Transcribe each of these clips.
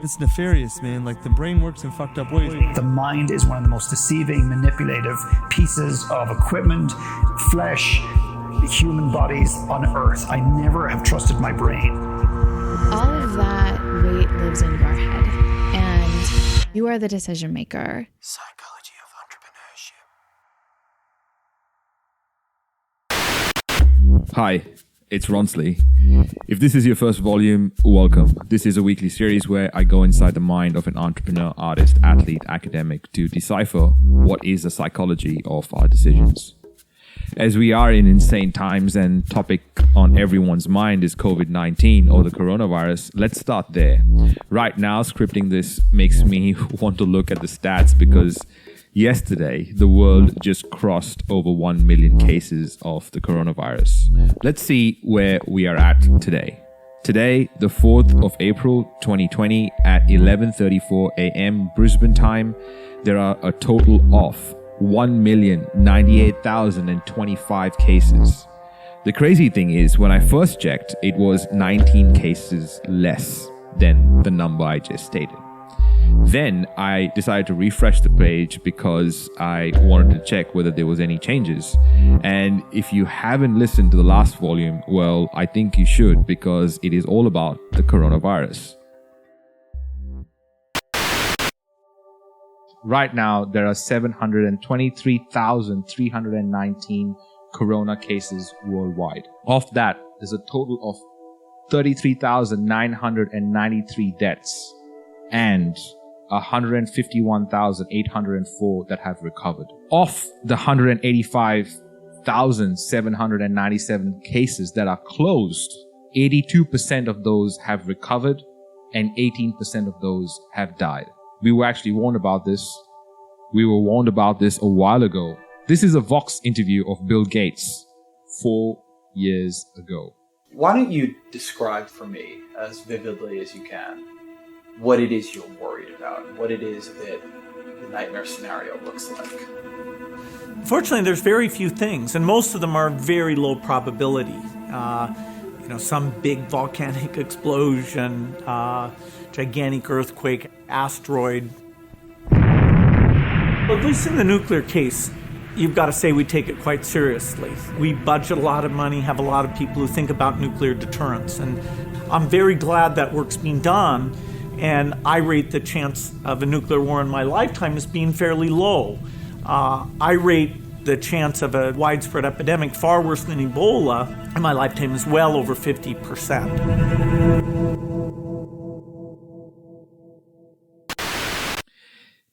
It's nefarious, man. Like, the brain works in fucked up ways. The mind is one of the most deceiving, manipulative pieces of equipment, flesh, human bodies on earth. I never have trusted my brain. All of that weight lives in your head, and you are the decision maker. Psychology of entrepreneurship. Hi, it's Ronsley. If this is your first volume, welcome. This is a weekly series where I go inside the mind of an entrepreneur, artist, athlete, academic to decipher what is the psychology of our decisions. As we are in insane times and topic on everyone's mind is COVID-19 or the coronavirus, let's start there. Right now, scripting this makes me want to look at the stats because yesterday, the world just crossed over 1 million cases of the coronavirus. Let's see where we are at today. Today, the 4th of April, 2020, at 11:34 a.m. Brisbane time, there are a total of 1,098,025 cases. The crazy thing is, when I first checked, it was 19 cases less than the number I just stated. Then I decided to refresh the page because I wanted to check whether there was any changes. And if you haven't listened to the last volume, well, I think you should because it is all about the coronavirus. Right now, there are 723,319 corona cases worldwide. Of that, there's a total of 33,993 deaths and 151,804 that have recovered. Of the 185,797 cases that are closed, 82% of those have recovered and 18% of those have died. We were actually warned about this. We were warned about this a while ago. This is a Vox interview of Bill Gates 4 years ago. Why don't you describe for me, as vividly as you can, what it is you're worried about, what it is that the nightmare scenario looks like? Fortunately, there's very few things, and most of them are very low probability. Some big volcanic explosion, gigantic earthquake, asteroid. But at least in the nuclear case, you've got to say we take it quite seriously. We budget a lot of money, have a lot of people who think about nuclear deterrence, and I'm very glad that work's being done. And I rate the chance of a nuclear war in my lifetime as being fairly low. I rate the chance of a widespread epidemic far worse than Ebola in my lifetime is well over 50%.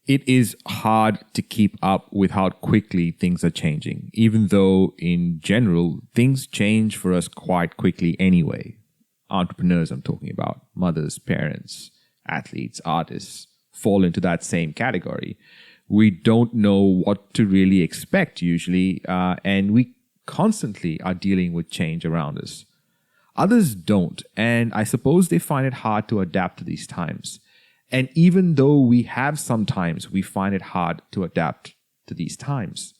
It is hard to keep up with how quickly things are changing, even though in general, things change for us quite quickly anyway. Entrepreneurs I'm talking about, mothers, parents, athletes, artists fall into that same category. We don't know what to really expect usually, and we constantly are dealing with change around us. Others don't, and I suppose they find it hard to adapt to these times. And even though we have sometimes, we find it hard to adapt to these times.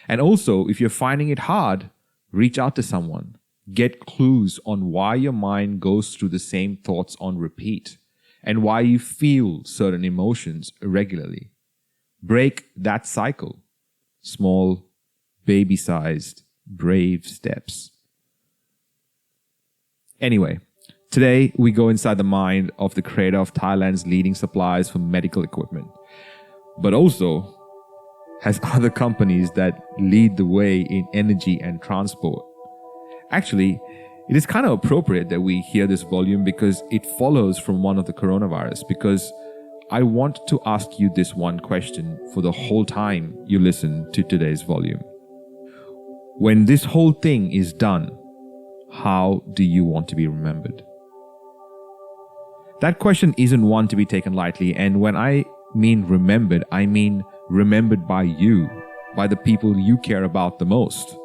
And also, if you're finding it hard, reach out to someone. Get clues on why your mind goes through the same thoughts on repeat and why you feel certain emotions irregularly. Break that cycle. Small, baby-sized, brave steps. Anyway, today we go inside the mind of the creator of Thailand's leading suppliers for medical equipment, but also has other companies that lead the way in energy and transport. Actually, it is kind of appropriate that we hear this volume because it follows from one of the coronavirus, because I want to ask you this one question for the whole time you listen to today's volume. When this whole thing is done, how do you want to be remembered? That question isn't one to be taken lightly, and when I mean remembered, I mean remembered by you, by the people you care about the most.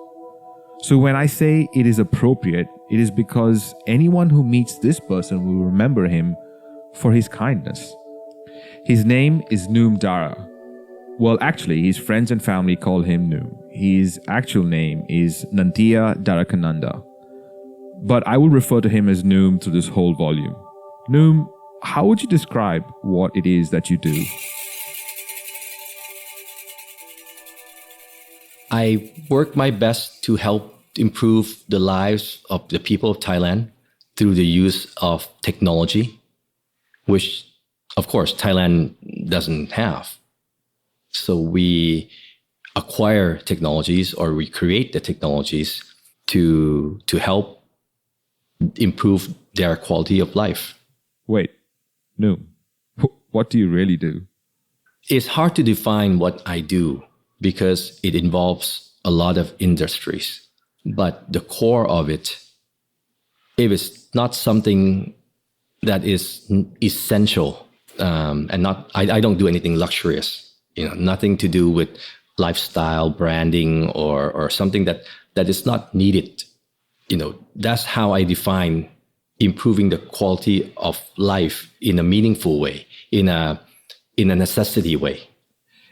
So when I say it is appropriate, it is because anyone who meets this person will remember him for his kindness. His name is Noom Dara. Well, actually, his friends and family call him Noom. His actual name is Nantia Darakananda. But I will refer to him as Noom through this whole volume. Noom How would you describe what it is that you do? I work my best to help improve the lives of the people of Thailand through the use of technology, which, of course, Thailand doesn't have. So we acquire technologies, or we create the technologies to help improve their quality of life. Wait, no. What do you really do? It's hard to define what I do because it involves a lot of industries. But the core of it, if it's not something that is essential, and not, I don't do anything luxurious, nothing to do with lifestyle branding or something that is not needed. That's how I define improving the quality of life in a meaningful way, in a necessity way.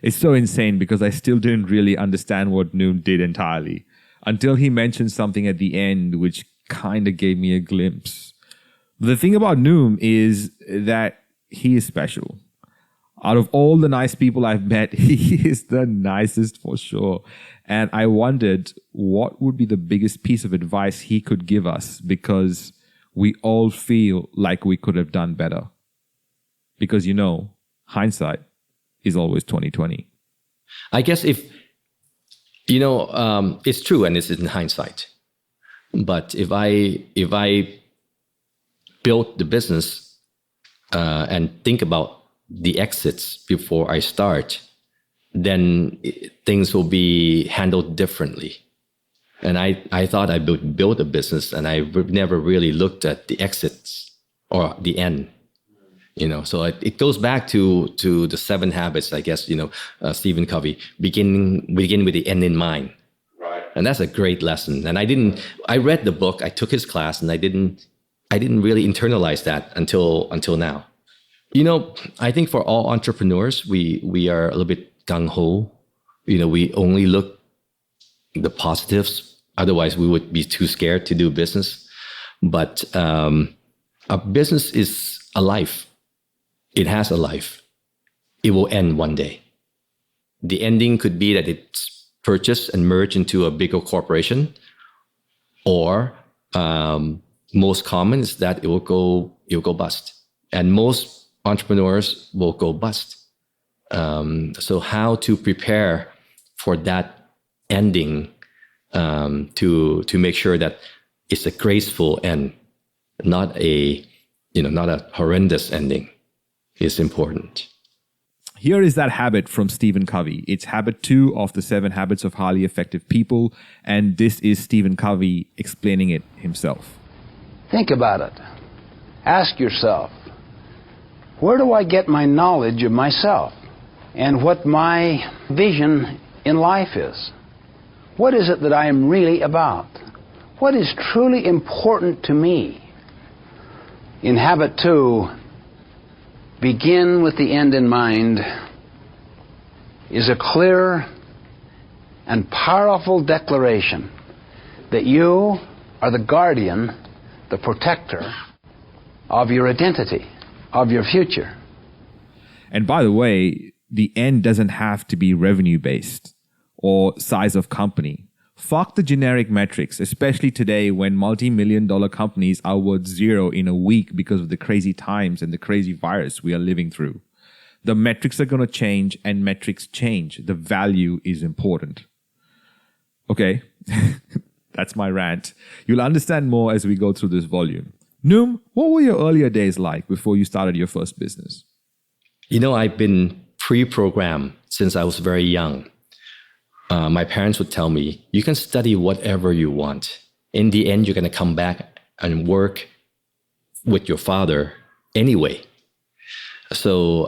It's so insane because I still didn't really understand what Noom did entirely until he mentioned something at the end, which kind of gave me a glimpse. The thing about Noom is that he is special. Out of all the nice people I've met, he is the nicest for sure. And I wondered what would be the biggest piece of advice he could give us, because we all feel like we could have done better. Because, hindsight is always 20/20. I guess it's true, and it's in hindsight. But if I built the business and think about the exits before I start, then things will be handled differently. And I thought I would build a business, and I never really looked at the exits or the end. So it goes back to the 7 habits, I guess. Stephen Covey, begin with the end in mind. Right. And that's a great lesson. And I read the book, I took his class, and I didn't really internalize that until now. I think for all entrepreneurs, we are a little bit gung-ho. We only look the positives. Otherwise, we would be too scared to do business. But a business is a life. It has a life. It will end one day. The ending could be that it's purchased and merged into a bigger corporation, or most common is that it will go bust. And most entrepreneurs will go bust. So how to prepare for that ending, to make sure that it's a graceful end, not a horrendous ending, is important. Here is that habit from Stephen Covey. It's habit 2 of the 7 habits of highly effective people. And this is Stephen Covey explaining it himself. Think about it. Ask yourself, where do I get my knowledge of myself and what my vision in life is? What is it that I am really about? What is truly important to me? In habit 2, begin with the end in mind, is a clear and powerful declaration that you are the guardian, the protector of your identity, of your future. And by the way, the end doesn't have to be revenue based or size of company. Fuck the generic metrics, especially today when multi-million-dollar companies are worth 0 in a week because of the crazy times and the crazy virus we are living through. The metrics are going to change, and metrics change. The value is important. Okay, that's my rant. You'll understand more as we go through this volume. Noom, what were your earlier days like before you started your first business? I've been pre-programmed since I was very young. My parents would tell me, you can study whatever you want. In the end, you're going to come back and work with your father anyway. So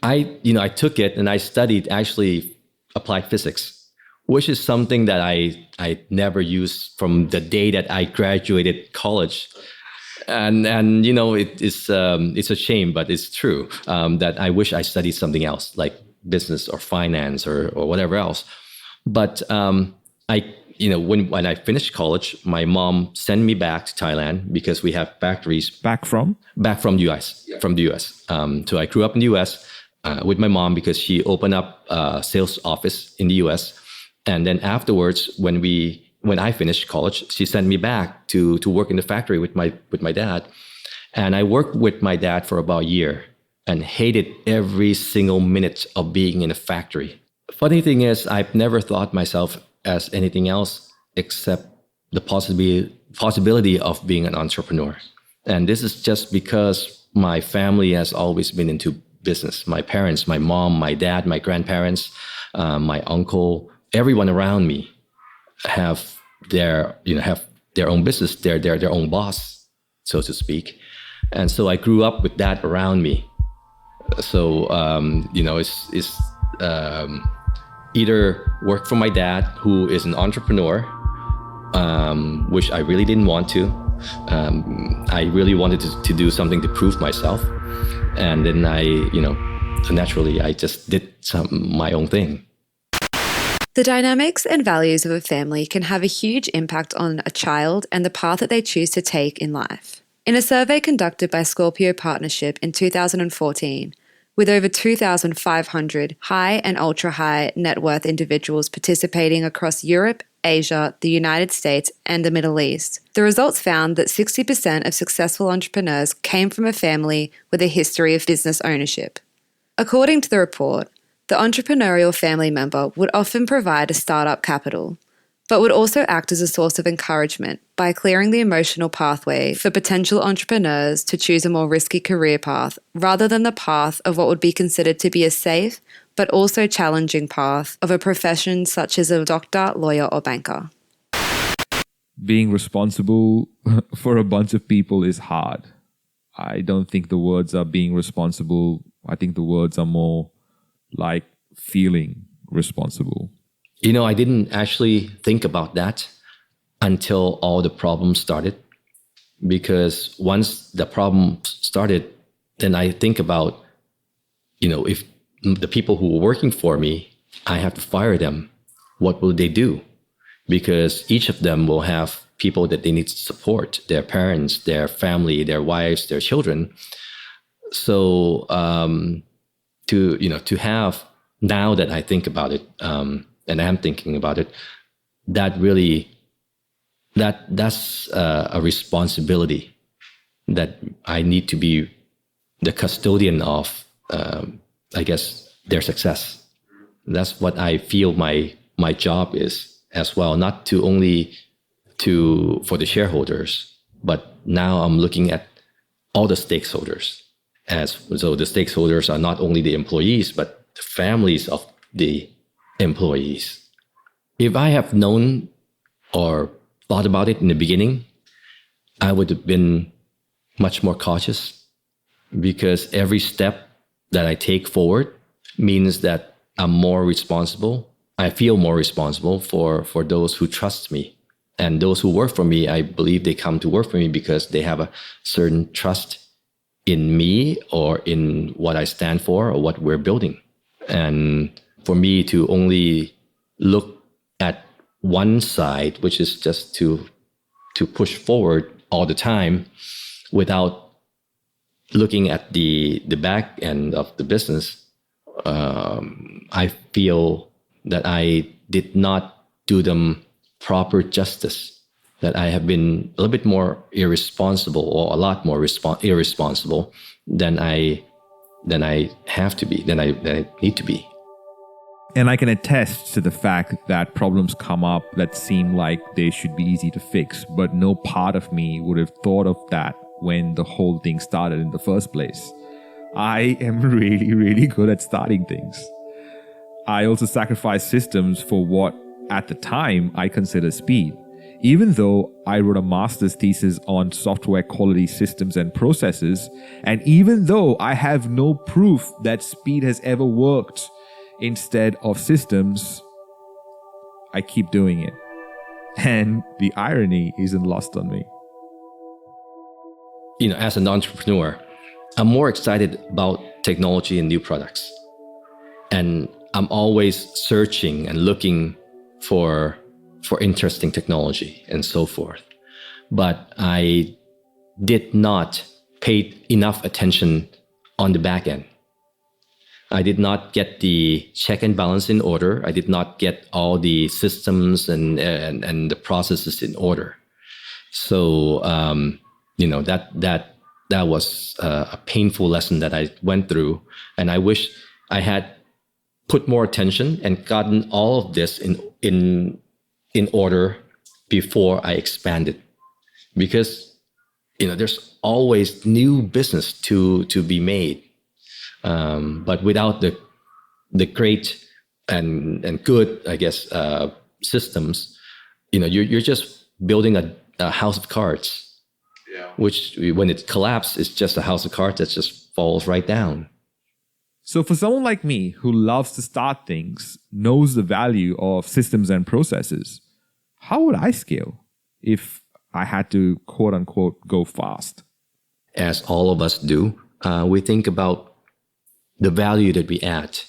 I took it and I studied actually applied physics, which is something that I never used from the day that I graduated college. And it's a shame, but it's true, that I wish I studied something else like business or finance or whatever else. But I when I finished college, my mom sent me back to Thailand because we have factories Back from? back from the US, So I grew up in the US with my mom because she opened up a sales office in the US. And then afterwards, when I finished college, she sent me back to work in the factory with my dad. And I worked with my dad for about a year and hated every single minute of being in a factory. Funny thing is, I've never thought myself as anything else except the possibility of being an entrepreneur. And this is just because my family has always been into business. My parents, my mom, my dad, my grandparents, my uncle, everyone around me have their own business, their own boss, so to speak. And so I grew up with that around me. So it's either work for my dad, who is an entrepreneur, which I really didn't want to. I really wanted to do something to prove myself, and then naturally I just did my own thing. The dynamics and values of a family can have a huge impact on a child and the path that they choose to take in life. In a survey conducted by Scorpio Partnership in 2014, with over 2,500 high and ultra-high net worth individuals participating across Europe, Asia, the United States, and the Middle East, the results found that 60% of successful entrepreneurs came from a family with a history of business ownership. According to the report, the entrepreneurial family member would often provide a startup capital, but would also act as a source of encouragement by clearing the emotional pathway for potential entrepreneurs to choose a more risky career path rather than the path of what would be considered to be a safe but also challenging path of a profession such as a doctor, lawyer, or banker. Being responsible for a bunch of people is hard. I don't think the words are being responsible. I think the words are more like feeling responsible. I didn't actually think about that until all the problems started. Because once the problem started, then I think about, if the people who were working for me, I have to fire them, what will they do? Because each of them will have people that they need to support, their parents, their family, their wives, their children. So to have, now that I think about it, and I'm thinking about it, that's a responsibility that I need to be the custodian of, their success. That's what I feel my job is as well, not to only for the shareholders, but now I'm looking at all the stakeholders. So the stakeholders are not only the employees, but the families of the employees. If I have known or thought about it in the beginning, I would have been much more cautious, because every step that I take forward means that I'm more responsible. I feel more responsible for those who trust me. And those who work for me, I believe they come to work for me because they have a certain trust in me or in what I stand for or what we're building. And for me to only look at one side, which is just to push forward all the time without looking at the back end of the business, I feel that I did not do them proper justice, that I have been a little bit more irresponsible, or a lot more irresponsible than I have to be, than I need to be. And I can attest to the fact that problems come up that seem like they should be easy to fix, but no part of me would have thought of that when the whole thing started in the first place. I am really, really good at starting things. I also sacrifice systems for what, at the time, I consider speed. Even though I wrote a master's thesis on software quality systems and processes, and even though I have no proof that speed has ever worked instead of systems, I keep doing it. And the irony isn't lost on me. As an entrepreneur, I'm more excited about technology and new products. And I'm always searching and looking for for interesting technology and so forth. But I did not pay enough attention on the back end. I did not get the check and balance in order. I did not get all the systems and the processes in order. So that was a painful lesson that I went through, and I wish I had put more attention and gotten all of this in order before I expanded, because there's always new business to be made. But without the great and good, I guess, systems, you're just building a house of cards, which when it collapses, it's just a house of cards that just falls right down. So for someone like me who loves to start things, knows the value of systems and processes, how would I scale if I had to, quote unquote, go fast? As all of us do, we think about the value that we add.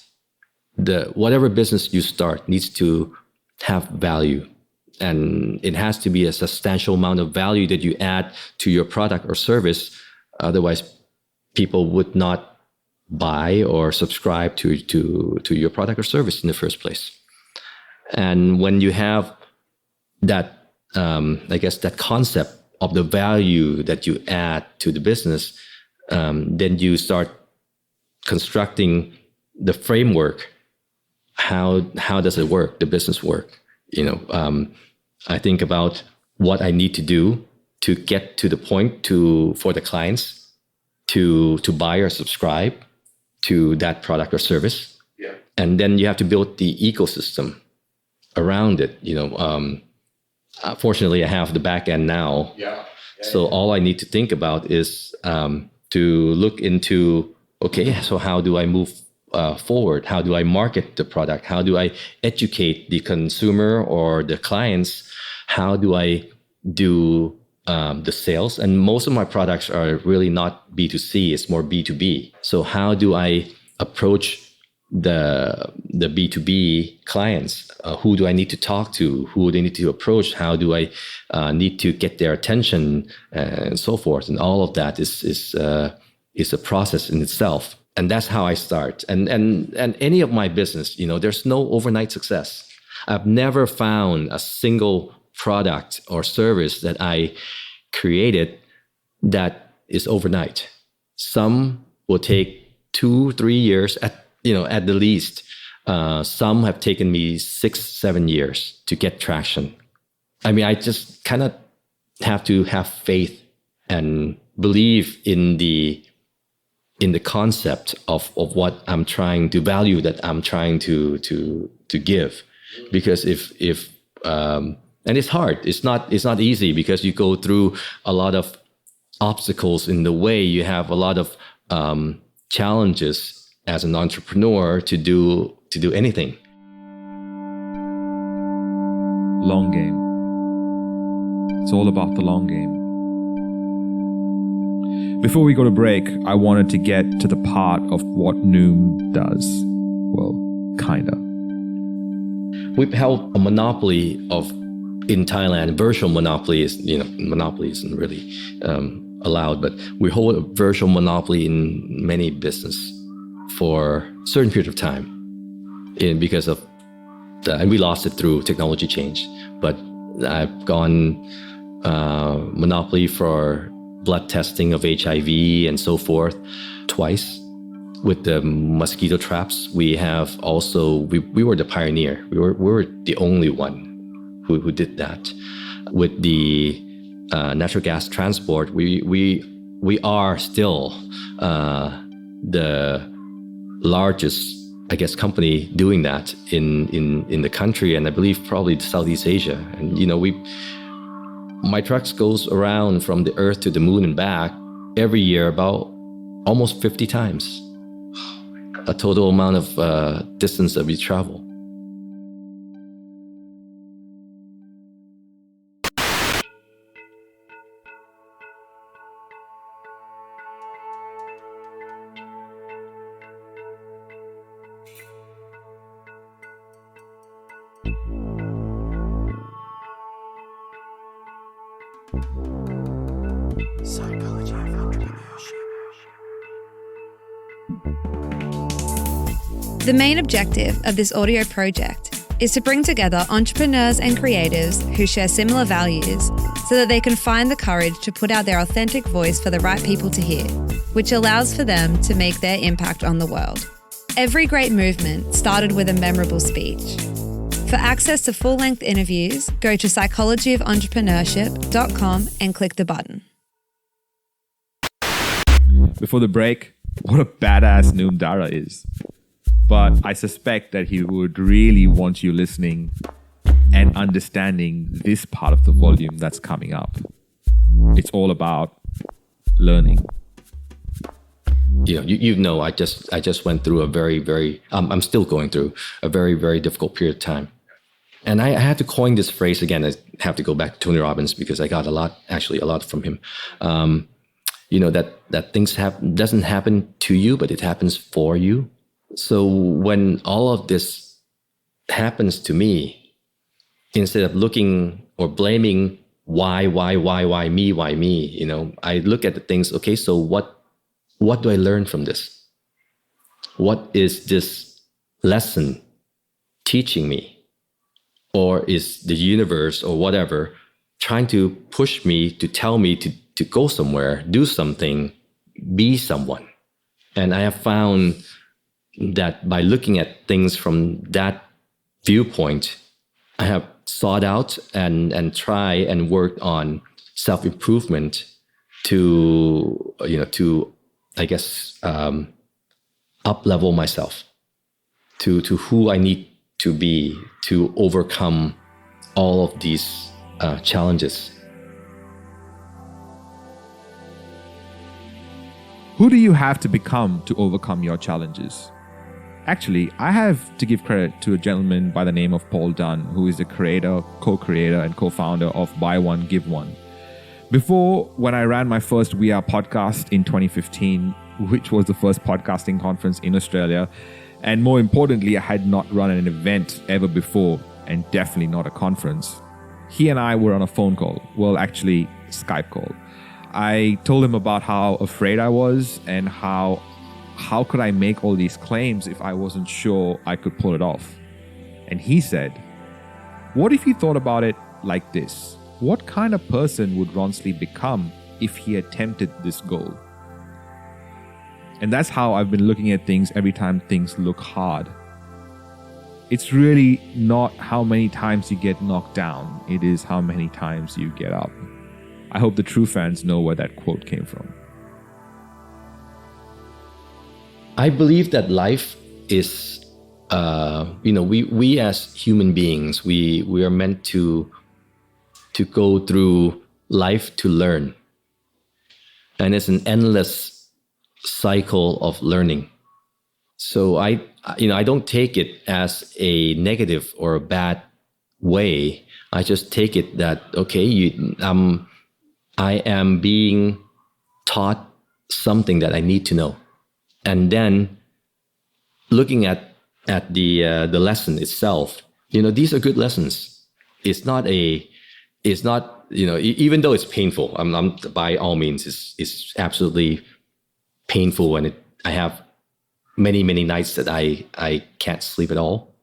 Whatever business you start needs to have value, and it has to be a substantial amount of value that you add to your product or service. Otherwise, people would not buy or subscribe to your product or service in the first place. And when you have that, I guess, that concept of the value that you add to the business, then you start constructing the framework. How does it work? The business work. I think about what I need to do to get to the point for the clients to buy or subscribe to that product or service. Yeah. And then you have to build the ecosystem around it. Fortunately, I have the back end now. Yeah. So all I need to think about is to look into, okay, so how do I move forward? How do I market the product? How do I educate the consumer or the clients? How do I do the sales? And most of my products are really not B2C, it's more B2B. So how do I approach the B2B clients? Who do I need to talk to? Who do I need to approach? How do I need to get their attention and so forth? And all of that is a process in itself. And that's how I start. And any of my business, there's no overnight success. I've never found a single product or service that I created that is overnight. Some will take 2-3 years at the least. Some have taken me 6-7 years to get traction. I mean, I just kind of have to have faith and believe in the concept of what I'm trying to value, that I'm trying to give. Because if and it's hard. It's not easy, because you go through a lot of obstacles in the way. You have a lot of challenges as an entrepreneur to do anything. Long game. It's all about the long game. Before we go to break, I wanted to get to the part of what Noom does. Well, kinda. We've held a monopoly in Thailand. Virtual monopoly is, monopoly isn't really allowed, but we hold a virtual monopoly in many business for a certain period of time, because of and we lost it through technology change. But I've gone monopoly for blood testing of HIV and so forth twice. With the mosquito traps, we have also, we were the pioneer. We were the only one who did that. With the natural gas transport, we are still the largest, I guess, company doing that in the country, and I believe probably Southeast Asia. And my trucks goes around from the Earth to the Moon and back every year about almost 50 times. A total amount of distance that we travel. Psychology of Entrepreneurship. The main objective of this audio project is to bring together entrepreneurs and creatives who share similar values so that they can find the courage to put out their authentic voice for the right people to hear, which allows for them to make their impact on the world. Every great movement started with a memorable speech. For access to full-length interviews, go to psychologyoфentrepreneurship.com and click the button. Before the break, what a badass Noom Dara is. But I suspect that he would really want you listening and understanding this part of the volume that's coming up. It's all about learning. You know, I just went through a very, I'm still going through a very, very difficult period of time. And I had to coin this phrase again. I have to go back to Tony Robbins because I got a lot from him. That things doesn't happen to you, but it happens for you. So when all of this happens to me, instead of looking or blaming why me, I look at the things, okay, so what do I learn from this? What is this lesson teaching me? Or is the universe or whatever trying to push me to tell me to go somewhere, do something, be someone? And I have found that by looking at things from that viewpoint, I have sought out and try and worked on self-improvement to up-level myself to who I need to be to overcome all of these challenges. Who do you have to become to overcome your challenges? Actually, I have to give credit to a gentleman by the name of Paul Dunn, who is the creator, co-creator, and co-founder of Buy One, Give One. Before, when I ran my first We Are podcast in 2015, which was the first podcasting conference in Australia, and more importantly, I had not run an event ever before, and definitely not a conference. He and I were on a phone call, well, actually, Skype call. I told him about how afraid I was and how could I make all these claims if I wasn't sure I could pull it off? And he said, what if you thought about it like this? What kind of person would Ronsley become if he attempted this goal? And that's how I've been looking at things every time things look hard. It's really not how many times you get knocked down. It is how many times you get up. I hope the true fans know where that quote came from. I believe that life is, we as human beings, we are meant to go through life to learn. And it's an endless cycle of learning. So I don't take it as a negative or a bad way. I just take it that, okay, I am being taught something that I need to know. And then looking at the lesson itself, these are good lessons. It's not, even though it's painful, I'm by all means, it's absolutely painful. And I have many, many nights that I can't sleep at all.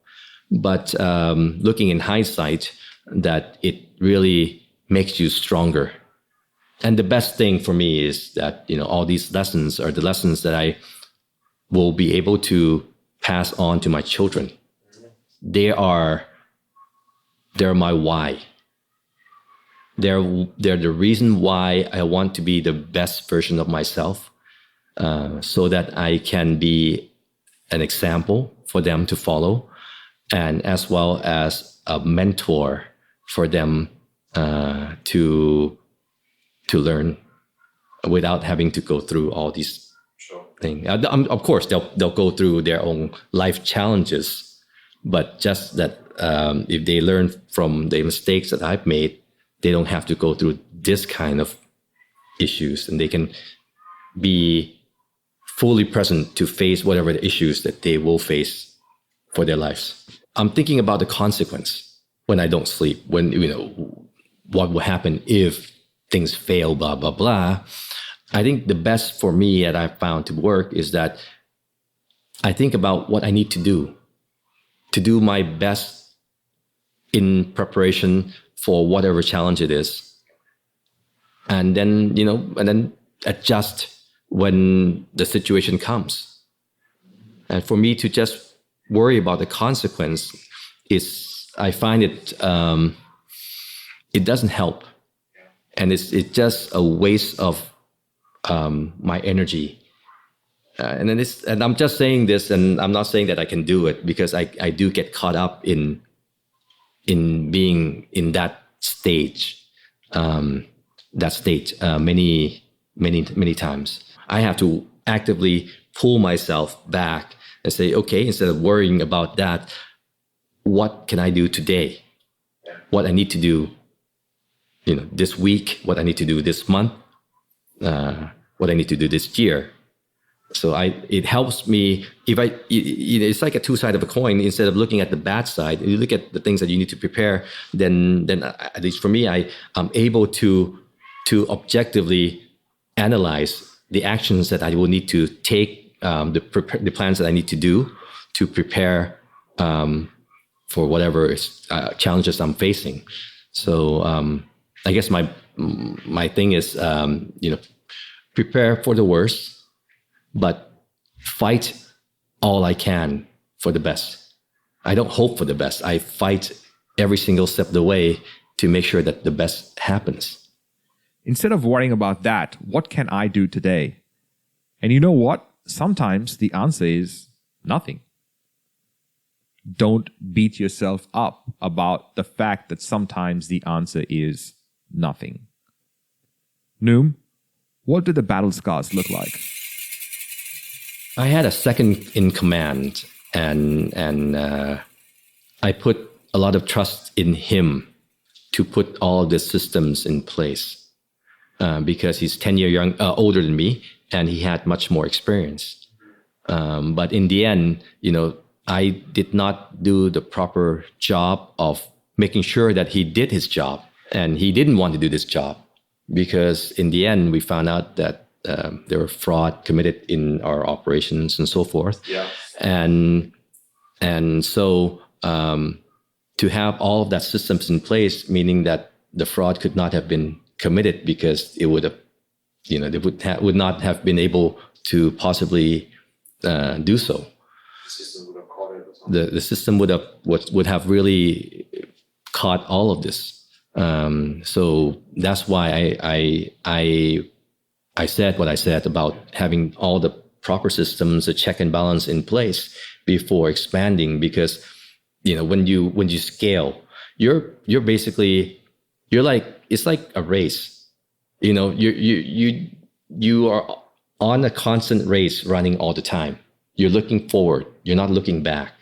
But looking in hindsight, that it really makes you stronger. And the best thing for me is that, all these lessons are the lessons that I will be able to pass on to my children. They're my why. They're the reason why I want to be the best version of myself, so that I can be an example for them to follow, and as well as a mentor for them to learn without having to go through all these things. Of course, they'll go through their own life challenges, but just that if they learn from the mistakes that I've made, they don't have to go through this kind of issues, and they can be fully present to face whatever the issues that they will face for their lives. I'm thinking about the consequence when I don't sleep, when, what will happen if things fail, blah, blah, blah. I think the best for me that I've found to work is that I think about what I need to do my best in preparation for whatever challenge it is. And then, and then adjust when the situation comes. And for me to just worry about the consequence I find it, it doesn't help. And it's just a waste of my energy. And I'm just saying this, and I'm not saying that I can do it, because I do get caught up in being in that stage, many times. I have to actively pull myself back and say, okay, instead of worrying about that, what can I do today? What I need to do, this week, what I need to do this month, what I need to do this year. So it helps me it's like a two-sided of a coin. Instead of looking at the bad side, you look at the things that you need to prepare. Then at least for me, I'm able to objectively analyze the actions that I will need to take, the plans that I need to do to prepare for whatever challenges I'm facing. So I guess my thing is, prepare for the worst, but fight all I can for the best. I don't hope for the best. I fight every single step of the way to make sure that the best happens. Instead of worrying about that, what can I do today? And you know what? Sometimes the answer is nothing. Don't beat yourself up about the fact that sometimes the answer is nothing. Noom, what do the battle scars look like? I had a second in command, and I put a lot of trust in him to put all the systems in place, because he's 10 years older than me, and he had much more experience. But in the end, I did not do the proper job of making sure that he did his job, and he didn't want to do this job, because in the end we found out that there were fraud committed in our operations and so forth. Yeah. And so to have all of that systems in place, meaning that the fraud could not have been committed, because it would have, they would not have been able to possibly do so. The system would have really caught all of this. So that's why I said what I said about having all the proper systems, a check and balance in place before expanding. Because when you scale, you're basically it's like a race. You are on a constant race, running all the time. You're looking forward. You're not looking back.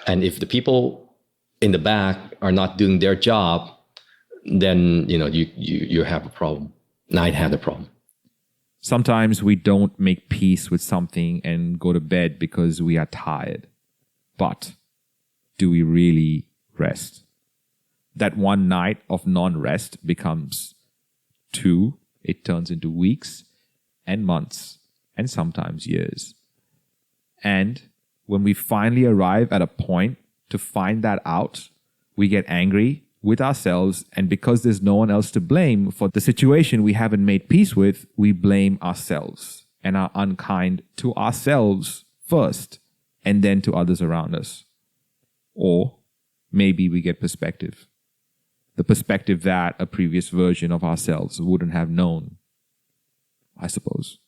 And if the people in the back are not doing their job, then you have a problem. And I had a problem. Sometimes we don't make peace with something and go to bed because we are tired. But do we really rest? That one night of non-rest becomes 2. It turns into weeks and months and sometimes years. And when we finally arrive at a point to find that out, we get angry with ourselves, and because there's no one else to blame for the situation we haven't made peace with, we blame ourselves and are unkind to ourselves first and then to others around us. Or maybe we get perspective. The perspective that a previous version of ourselves wouldn't have known, I suppose.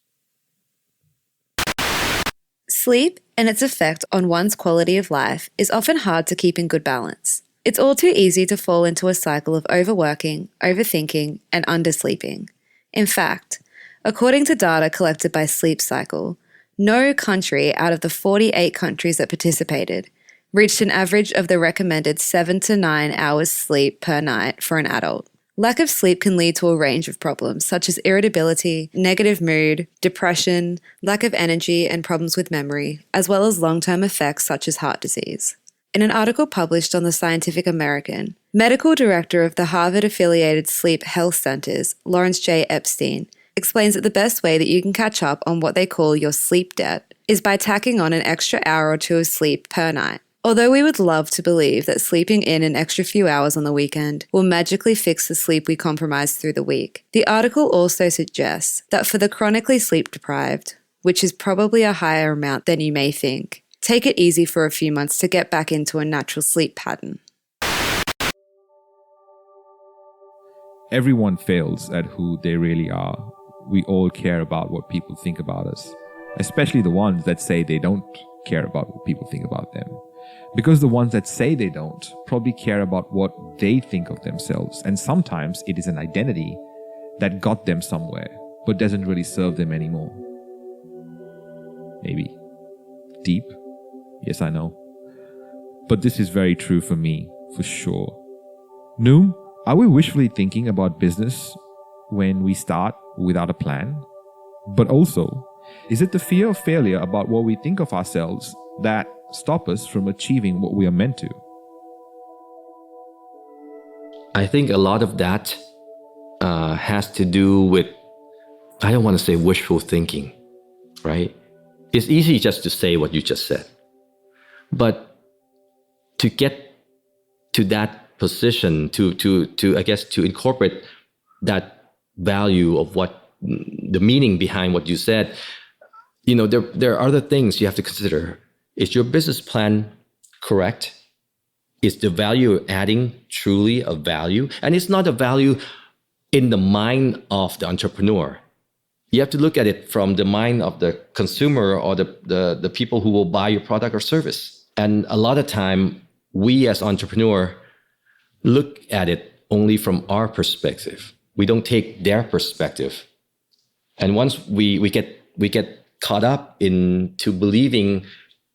Sleep and its effect on one's quality of life is often hard to keep in good balance. It's all too easy to fall into a cycle of overworking, overthinking, and undersleeping. In fact, according to data collected by Sleep Cycle, no country out of the 48 countries that participated reached an average of the recommended 7 to 9 hours sleep per night for an adult. Lack of sleep can lead to a range of problems such as irritability, negative mood, depression, lack of energy, and problems with memory, as well as long-term effects such as heart disease. In an article published on the Scientific American, medical director of the Harvard-affiliated Sleep Health Centers, Lawrence J. Epstein, explains that the best way that you can catch up on what they call your sleep debt is by tacking on an extra hour or two of sleep per night. Although we would love to believe that sleeping in an extra few hours on the weekend will magically fix the sleep we compromise through the week, the article also suggests that for the chronically sleep deprived, which is probably a higher amount than you may think, take it easy for a few months to get back into a natural sleep pattern. Everyone fails at who they really are. We all care about what people think about us, especially the ones that say they don't care about what people think about them. Because the ones that say they don't probably care about what they think of themselves, and sometimes it is an identity that got them somewhere, but doesn't really serve them anymore. Maybe. Deep? Yes, I know. But this is very true for me, for sure. Noom, are we wishfully thinking about business when we start without a plan? But also, is it the fear of failure about what we think of ourselves that stop us from achieving what we are meant to? I think a lot of that has to do with, I don't want to say wishful thinking, right? It's easy just to say what you just said. But to get to that position, to I guess, to incorporate that value of what the meaning behind what you said, there are other things you have to consider. Is your business plan correct? Is the value you're adding truly a value? And it's not a value in the mind of the entrepreneur. You have to look at it from the mind of the consumer or the people who will buy your product or service. And a lot of time, we as entrepreneur look at it only from our perspective. We don't take their perspective. And once we get caught up into believing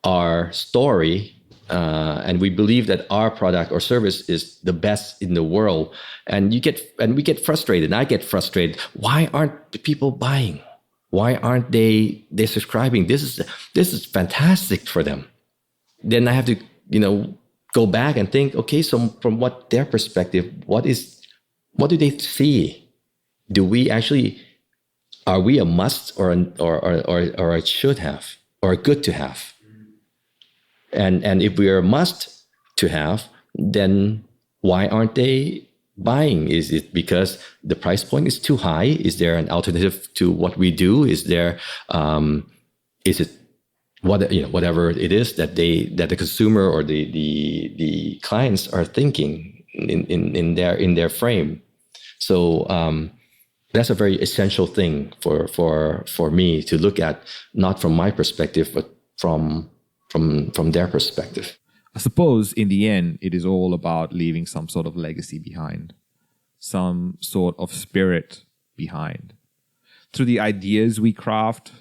our story, and we believe that our product or service is the best in the world, and we get frustrated, and I get frustrated. Why aren't the people buying? Why aren't they subscribing? This is fantastic for them. Then I have to go back and think, okay, so from what their perspective, what do they see? Are we a must or a should have or a good to have? And if we are a must to have, then why aren't they buying? Is it because the price point is too high? Is there an alternative to what we do? Is it whatever it is that the consumer or the clients are thinking in their frame? So that's a very essential thing for me to look at, not from my perspective, but from their perspective. I suppose in the end, it is all about leaving some sort of legacy behind, some sort of spirit behind. Through the ideas we craft,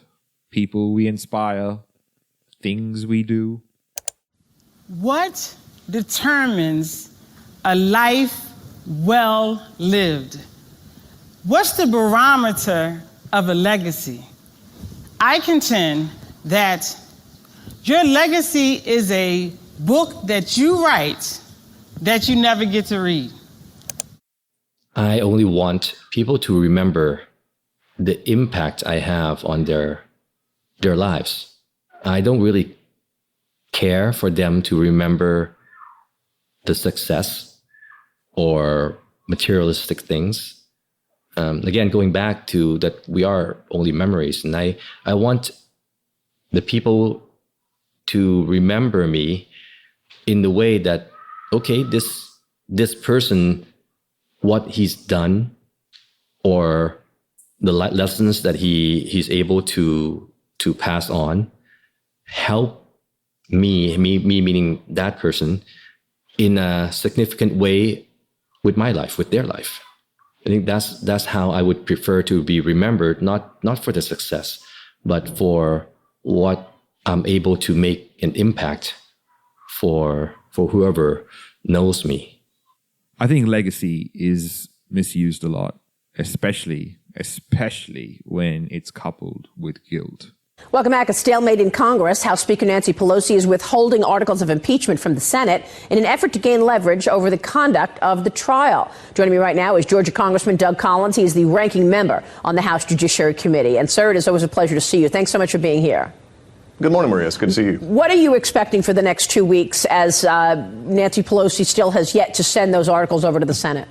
people we inspire, things we do. What determines a life well lived? What's the barometer of a legacy? I contend that your legacy is a book that you write that you never get to read. I only want people to remember the impact I have on their lives. I don't really care for them to remember the success or materialistic things. Again, going back to that, we are only memories, and I want the people to remember me in the way that, okay, this person, what he's done, or the lessons that he's able to pass on, help me meaning that person, in a significant way with my life, with their life. I think that's how I would prefer to be remembered, not for the success, but for what I'm able to make an impact for whoever knows me. I think legacy is misused a lot, especially when it's coupled with guilt. Welcome back. A stalemate in Congress. House Speaker Nancy Pelosi is withholding articles of impeachment from the Senate in an effort to gain leverage over the conduct of the trial. Joining me right now is Georgia Congressman Doug Collins. He is the ranking member on the House Judiciary Committee. And, sir, it is always a pleasure to see you. Thanks so much for being here. Good morning, Maria. It's good to see you. What are you expecting for the next 2 weeks as Nancy Pelosi still has yet to send those articles over to the Senate?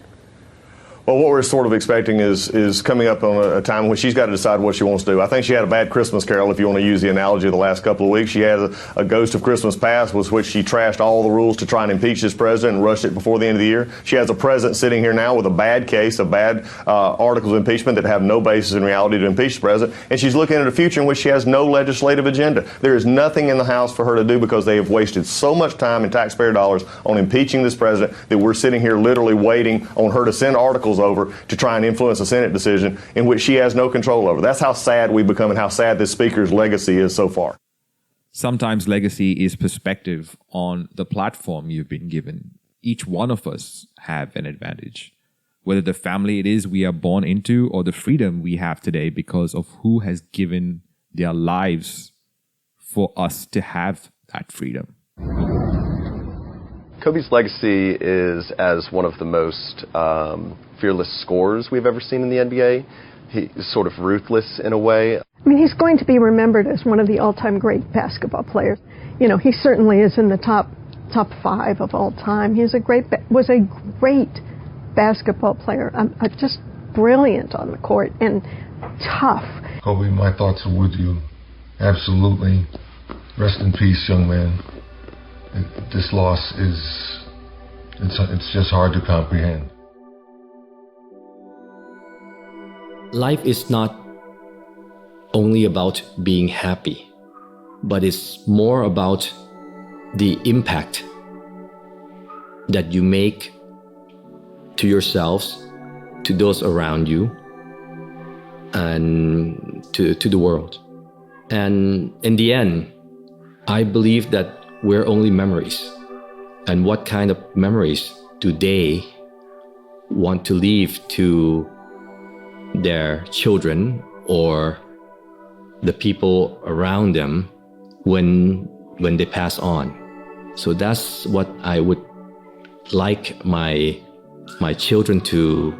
Well, what we're sort of expecting is coming up on a time when she's got to decide what she wants to do. I think she had a bad Christmas carol, if you want to use the analogy of the last couple of weeks. She had a ghost of Christmas past, with which she trashed all the rules to try and impeach this president and rushed it before the end of the year. She has a president sitting here now with a bad case of bad articles of impeachment that have no basis in reality to impeach the president. And she's looking at a future in which she has no legislative agenda. There is nothing in the House for her to do because they have wasted so much time and taxpayer dollars on impeaching this president that we're sitting here literally waiting on her to send articles over to try and influence a Senate decision in which she has no control over. That's how sad we've become and how sad this speaker's legacy is so far. Sometimes legacy is perspective on the platform you've been given. Each one of us have an advantage, whether the family it is we are born into or the freedom we have today because of who has given their lives for us to have that freedom. Kobe's legacy is as one of the most fearless scorers we've ever seen in the NBA. He's sort of ruthless in a way. I mean, he's going to be remembered as one of the all-time great basketball players. You know, he certainly is in the top 5 of all time. He was a great basketball player, just brilliant on the court and tough. Kobe, my thoughts are with you. Absolutely. Rest in peace, young man. This loss it's just hard to comprehend. Life is not only about being happy, but it's more about the impact that you make to yourselves, to those around you, and to the world. And in the end, I believe that we're only memories. And what kind of memories do they want to leave to their children or the people around them when they pass on? So that's what I would like my children to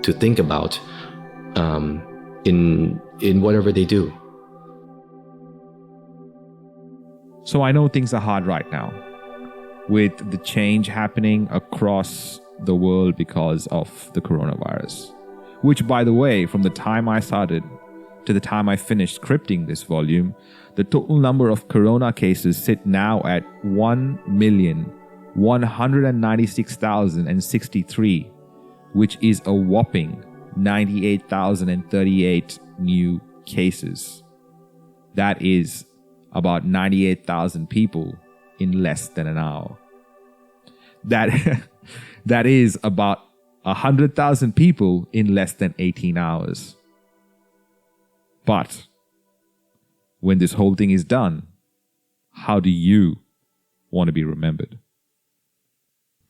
think about in whatever they do. So I know things are hard right now with the change happening across the world because of the coronavirus, which, by the way, from the time I started to the time I finished scripting this volume, the total number of corona cases sit now at 1,196,063, which is a whopping 98,038 new cases. That is about 98,000 people in less than an hour. That is about 100,000 people in less than 18 hours. But when this whole thing is done, how do you want to be remembered?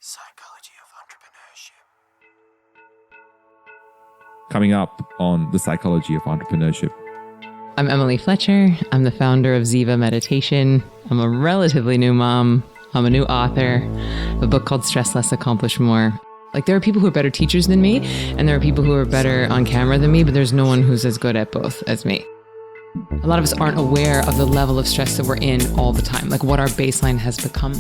Psychology of Entrepreneurship. Coming up on the Psychology of Entrepreneurship. I'm Emily Fletcher. I'm the founder of Ziva Meditation. I'm a relatively new mom. I'm a new author of a book called Stress Less, Accomplish More. Like, there are people who are better teachers than me, and there are people who are better on camera than me, but there's no one who's as good at both as me. A lot of us aren't aware of the level of stress that we're in all the time, like what our baseline has become.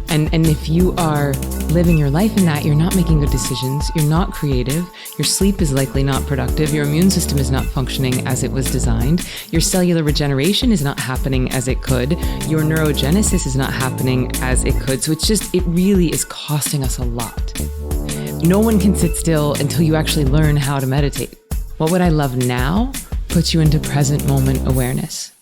And if you are living your life in that, you're not making good decisions, you're not creative, your sleep is likely not productive, your immune system is not functioning as it was designed, your cellular regeneration is not happening as it could, your neurogenesis is not happening as it could. So it really is costing us a lot. No one can sit still until you actually learn how to meditate. What would I love now puts you into present moment awareness.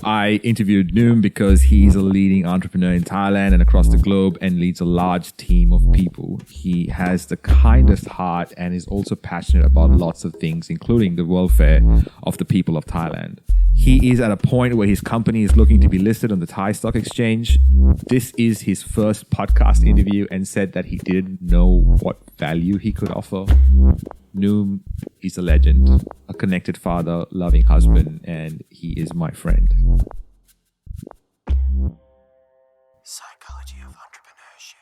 I interviewed Noom because he's a leading entrepreneur in Thailand and across the globe and leads a large team of people. He has the kindest heart and is also passionate about lots of things, including the welfare of the people of Thailand. He is at a point where his company is looking to be listed on the Thai Stock Exchange. This is his first podcast interview and said that he didn't know what value he could offer. Noom is a legend, a connected father, loving husband, and he is my friend. Psychology of Entrepreneurship.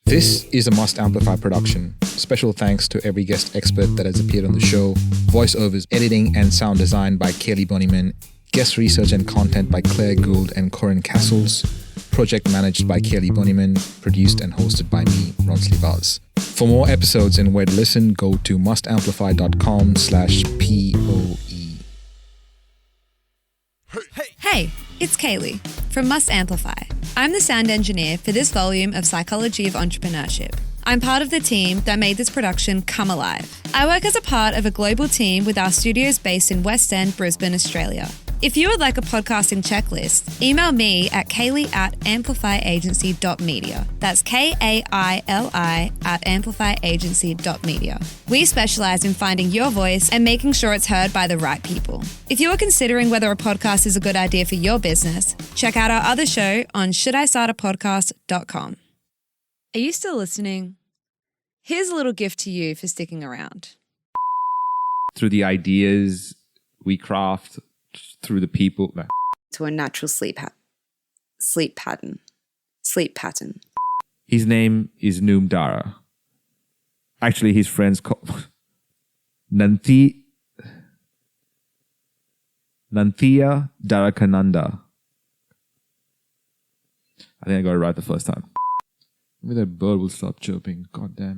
This is a Must Amplify production. Special thanks to every guest expert that has appeared on the show. Voiceovers, editing, and sound design by Kelly Bonnyman. Guest research and content by Claire Gould and Corinne Castles. Project managed by Kelly Bonnyman. Produced and hosted by me, Ronsley Vaz. For more episodes and where to listen, go to mustamplify.com/POE. Hey, it's Kaylee from Must Amplify. I'm the sound engineer for this volume of Psychology of Entrepreneurship. I'm part of the team that made this production come alive. I work as a part of a global team with our studios based in West End, Brisbane, Australia. If you would like a podcasting checklist, email me at kaylee@amplifyagency.media. That's KAILI@amplifyagency.media. We specialize in finding your voice and making sure it's heard by the right people. If you are considering whether a podcast is a good idea for your business, check out our other show on shouldistartapodcast.com. Are you still listening? Here's a little gift to you for sticking around. Through the ideas we craft, through the people. No. To a natural sleep pattern. His name is Noom Dara. Actually, his friends call Nanthia Darakananda. I think I got it right the first time. Maybe that bird will stop chirping. God damn.